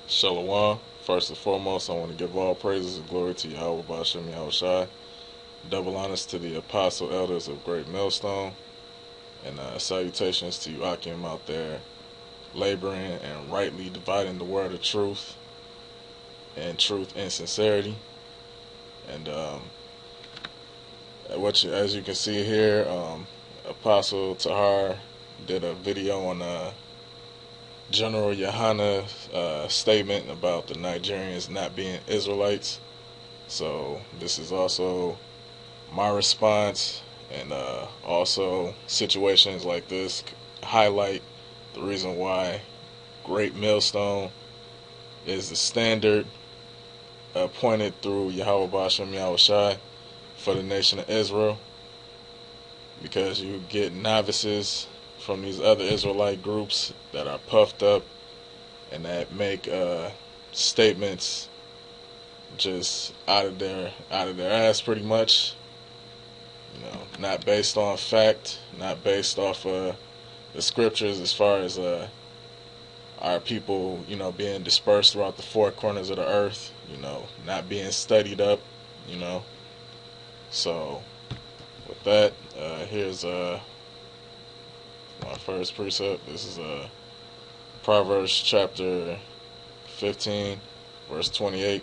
Shalom. First and foremost, I want to give all praises and glory to Yahweh Bashem Yahushai. Double honors to the apostle elders of Great Millstone. And salutations to you Akim out there laboring and rightly dividing the word of truth and sincerity. And as you can see here, Apostle Tahar did a video on General Yohana's statement about the Nigerians not being Israelites. So this is also my response, and also situations like this highlight the reason why Great Millstone is the standard appointed through Yahweh Bashem Yahushai for the nation of Israel, because you get novices from these other Israelite groups that are puffed up and that make statements just out of their ass pretty much, not based on fact, not based off the scriptures as far as our people, being dispersed throughout the four corners of the earth, not being studied up, So with that, here's my first precept. This is Proverbs chapter 15, verse 28.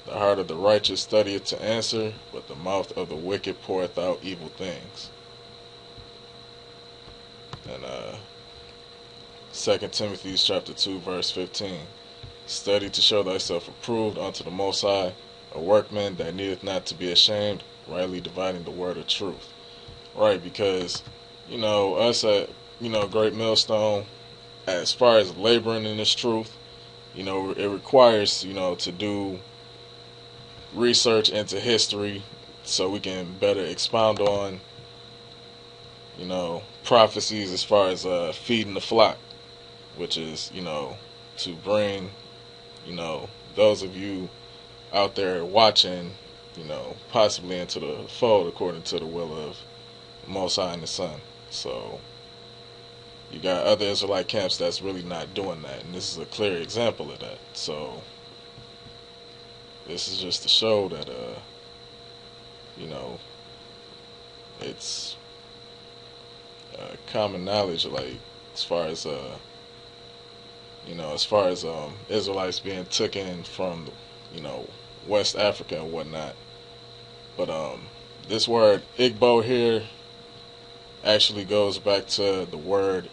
The heart of the righteous studieth to answer, but the mouth of the wicked poureth out evil things. And 2 Timothy chapter 2, verse 15. Study to show thyself approved unto the Most High, a workman that needeth not to be ashamed, rightly dividing the word of truth. Right, because, us at, Great Millstone, as far as laboring in this truth, it requires, to do research into history so we can better expound on, prophecies as far as feeding the flock, which is, to bring, those of you out there watching, possibly into the fold according to the will of Most High and the Son. So you got other Israelite camps that's really not doing that, and this is a clear example of that. So this is just to show that it's common knowledge, like as far as Israelites being taken from West Africa and whatnot. But this word Igbo here actually goes back to the word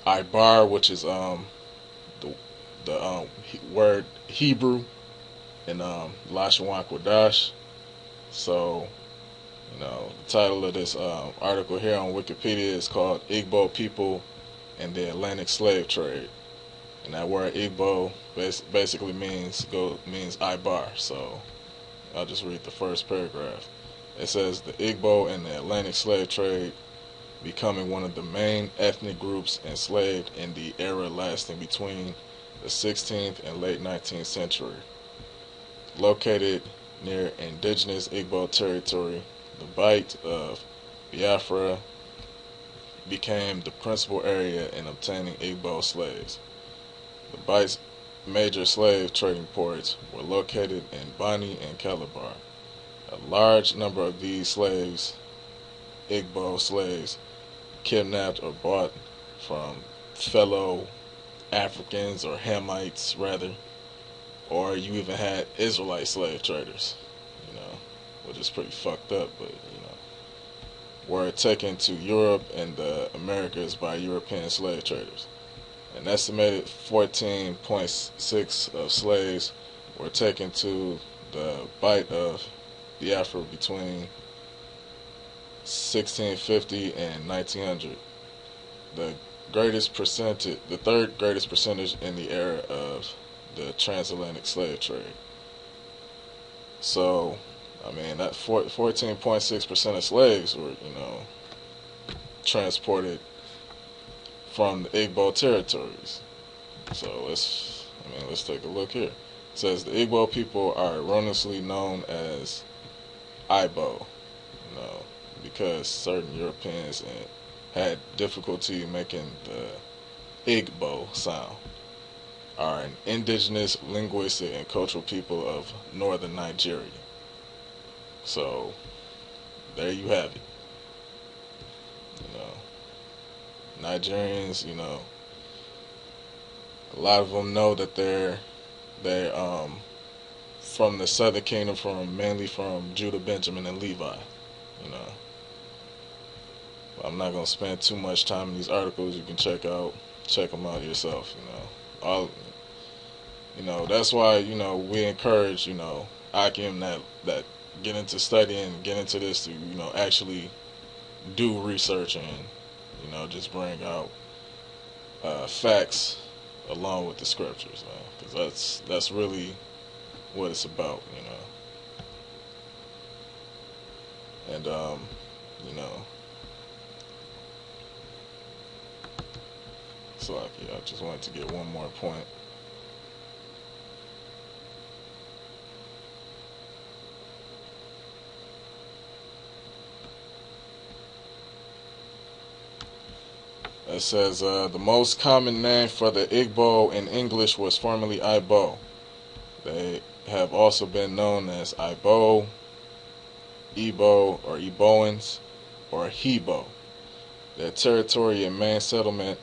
Ibar, which is the word Hebrew in Lashon Kodash. So the title of this article here on Wikipedia is called Igbo People and the Atlantic Slave Trade. And that word Igbo basically means Ibar. So I'll just read the first paragraph. It says, the Igbo and the Atlantic slave trade becoming one of the main ethnic groups enslaved in the era lasting between the 16th and late 19th century. Located near indigenous Igbo territory, the Bight of Biafra became the principal area in obtaining Igbo slaves. The Bight's major slave trading ports were located in Bani and Calabar. A large number of these slaves, Igbo slaves, kidnapped or bought from fellow Africans or Hamites rather, or you even had Israelite slave traders, which is pretty fucked up, but were taken to Europe and the Americas by European slave traders. An estimated 14.6 of slaves were taken to the Bight of Biafra between 1650 and 1900. The third greatest percentage in the era of the transatlantic slave trade. So, that 14.6% of slaves were, transported from the Igbo territories. So let's take a look here. It says the Igbo people are erroneously known as Ibo, because certain Europeans had difficulty making the Igbo sound. are an indigenous, linguistic, and cultural people of northern Nigeria. So there you have it. You know, Nigerians. A lot of them know that they're from the southern kingdom, mainly from Judah, Benjamin, and Levi. You know, I'm not gonna spend too much time in these articles. You can check them out yourself. That's why we encourage Akim that get into studying, get into this to actually do research and just bring out facts along with the scriptures, man, because that's really what it's about, and so like, I just wanted to get one more point. It says the most common name for the Igbo in English was formerly Ibo. They have also been known as Ibo, Igbo, or Iboans, or Hebo. Their territory and main settlement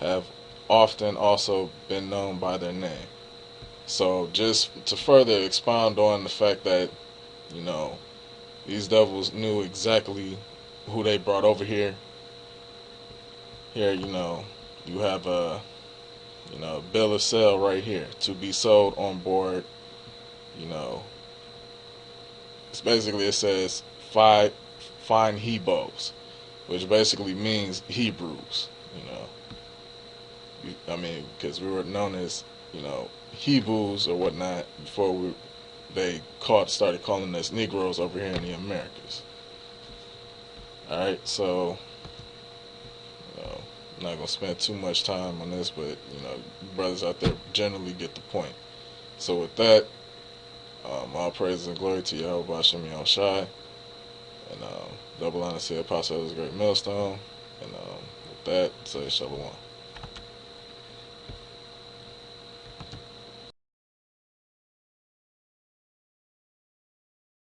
have often also been known by their name. So just to further expound on the fact that, these devils knew exactly who they brought over here. Here, you have a bill of sale right here to be sold on board. It's basically, it says fine Hebos, which basically means Hebrews. Because we were known as Hebrews or whatnot before they started calling us Negroes over here in the Americas. All right, so. I'm not going to spend too much time on this, but, brothers out there generally get the point. So with that, all praise and glory to Yahweh Hashem Yahweh Shai, and double honor to the Apostle of this great millstone, and with that, say Shalom.